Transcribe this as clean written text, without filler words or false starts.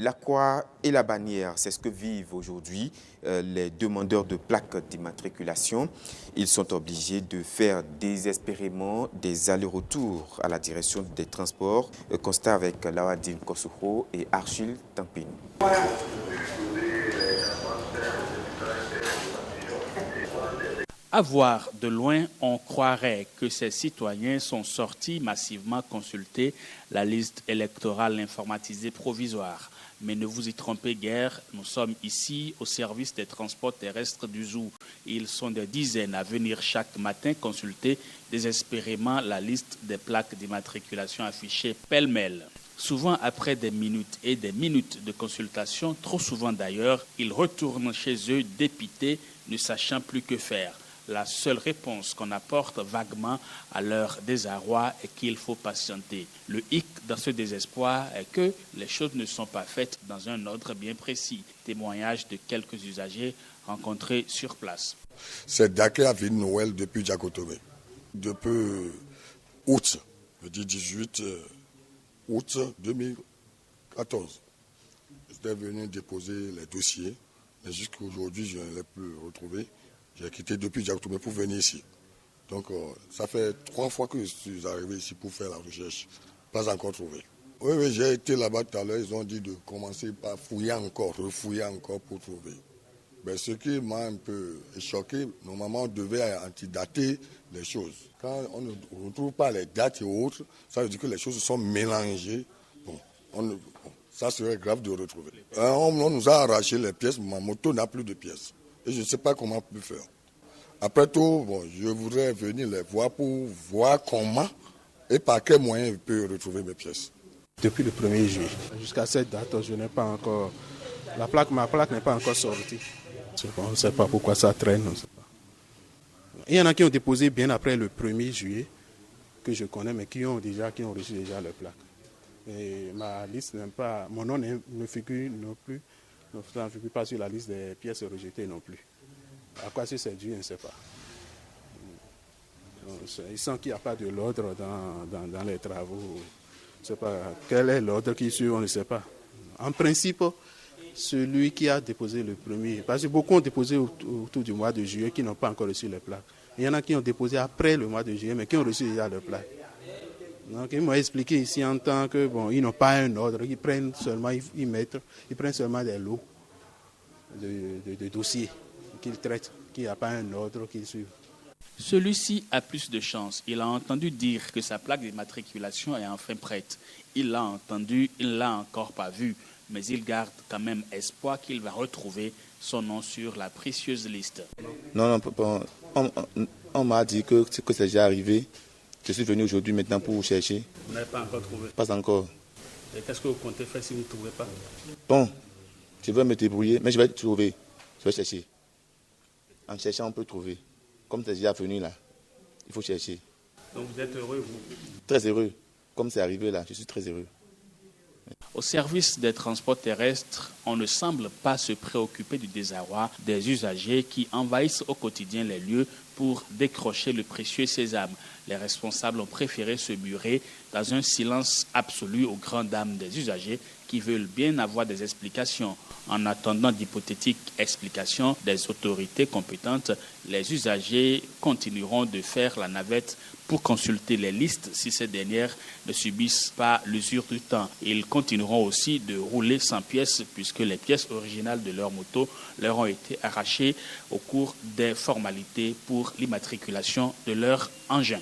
La croix et la bannière, c'est ce que vivent aujourd'hui les demandeurs de plaques d'immatriculation. Ils sont obligés de faire désespérément des allers-retours à la direction des transports. Constat avec Lawadine Kossoukro et Achille Tampin. À voir de loin, on croirait que ces citoyens sont sortis massivement consulter la liste électorale informatisée provisoire. Mais ne vous y trompez guère, nous sommes ici au service des transports terrestres du zoo. Ils sont des dizaines à venir chaque matin consulter désespérément la liste des plaques d'immatriculation affichées pêle-mêle. Souvent, après des minutes et des minutes de consultation, trop souvent d'ailleurs, ils retournent chez eux dépités, ne sachant plus que faire. La seule réponse qu'on apporte vaguement à leur désarroi est qu'il faut patienter. Le hic dans ce désespoir est que les choses ne sont pas faites dans un ordre bien précis. Témoignage de quelques usagers rencontrés sur place. C'est Dakar à Ville Noël depuis Diakotomé. Depuis août, je dis 18 août 2014. J'étais venu déposer les dossiers, mais jusqu'à aujourd'hui, je ne l'ai plus retrouvé. J'ai quitté depuis Diakotomé pour venir ici. Donc, ça fait 3 fois que je suis arrivé ici pour faire la recherche. Pas encore trouvé. Oui, j'ai été là-bas tout à l'heure. Ils ont dit de commencer par fouiller encore, refouiller encore pour trouver. Mais ce qui m'a un peu choqué, normalement, on devait antidater les choses. Quand on ne retrouve pas les dates et autres, ça veut dire que les choses sont mélangées. Ça serait grave de retrouver. On nous a arraché les pièces, ma moto n'a plus de pièces. Et je ne sais pas comment on peut faire. Après tout, je voudrais venir les voir pour voir comment et par quel moyen je peux retrouver mes pièces. Depuis le 1er juillet. Jusqu'à cette date, je n'ai pas encore... Ma plaque n'est pas encore sortie. On ne sait pas pourquoi ça traîne. On ne sait pas. Il y en a qui ont déposé bien après le 1er juillet, que je connais, mais qui ont reçu déjà leur plaque. Et ma liste n'est pas... Mon nom ne figure non plus. Ne figure pas sur la liste des pièces rejetées non plus. À quoi c'est dû, je ne sais pas. Il sent qu'il n'y a pas de l'ordre dans les travaux. Je ne sais pas quel est l'ordre qui suit, on ne sait pas. En principe, celui qui a déposé le premier, parce que beaucoup ont déposé autour du mois de juillet qui n'ont pas encore reçu les plaques. Il y en a qui ont déposé après le mois de juillet, mais qui ont reçu déjà leurs plaques. Donc, ils m'ont expliqué ici en tant que ils n'ont pas un ordre, ils prennent seulement, ils prennent seulement des lots de dossiers qu'ils traitent, qu'il n'y a pas un ordre qu'ils suivent. Celui-ci a plus de chance. Il a entendu dire que sa plaque d'immatriculation est enfin prête. Il l'a entendu, il ne l'a encore pas vue, mais il garde quand même espoir qu'il va retrouver son nom sur la précieuse liste. Non, on m'a dit que c'est déjà arrivé. Je suis venu aujourd'hui maintenant pour vous chercher. Vous n'avez pas encore trouvé? Pas encore. Et qu'est-ce que vous comptez faire si vous ne trouvez pas? Bon, je vais me débrouiller, mais je vais trouver. Je vais chercher. En cherchant, on peut trouver. Comme c'est déjà venu là, il faut chercher. Donc vous êtes heureux, vous? Très heureux. Comme c'est arrivé là, je suis très heureux. Au service des transports terrestres, on ne semble pas se préoccuper du désarroi des usagers qui envahissent au quotidien les lieux pour décrocher le précieux sésame. Les responsables ont préféré se murer dans un silence absolu aux grandes dames des usagers qui veulent bien avoir des explications. En attendant d'hypothétiques explications des autorités compétentes, les usagers continueront de faire la navette pour consulter les listes si ces dernières ne subissent pas l'usure du temps. Ils continueront aussi de rouler sans pièces puisque les pièces originales de leur moto leur ont été arrachées au cours des formalités pour l'immatriculation de leur engin.